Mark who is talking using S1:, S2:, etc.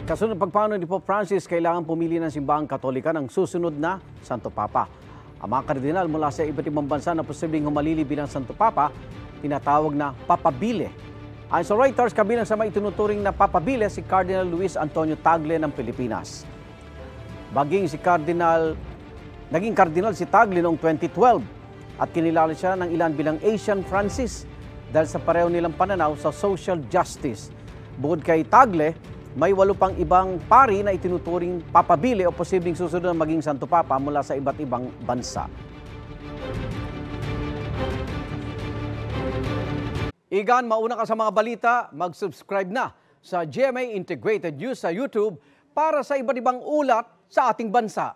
S1: Kasunod ng pagpano ni Pope Francis, kailangan pumili ng simbahang Katolika ng susunod na Santo Papa. Ang mga kardinal mula sa iba't ibang bansa na posibleng humalili bilang Santo Papa, tinatawag na papabile. Ayon sa Reuters, kabilang sa mga itinuturing na papabile si Cardinal Luis Antonio Tagle ng Pilipinas. Naging kardinal si Tagle noong 2012 at kinilala siya ng ilan bilang Asian Francis dahil sa pareho nilang pananaw sa social justice. Bukod kay Tagle, may 8 pang ibang pari na itinuturing papabili o posibleng susunod na maging Santo Papa mula sa iba't ibang bansa. Igan, mauna ka sa mga balita, mag-subscribe na sa GMA Integrated News sa YouTube para sa iba't ibang ulat sa ating bansa.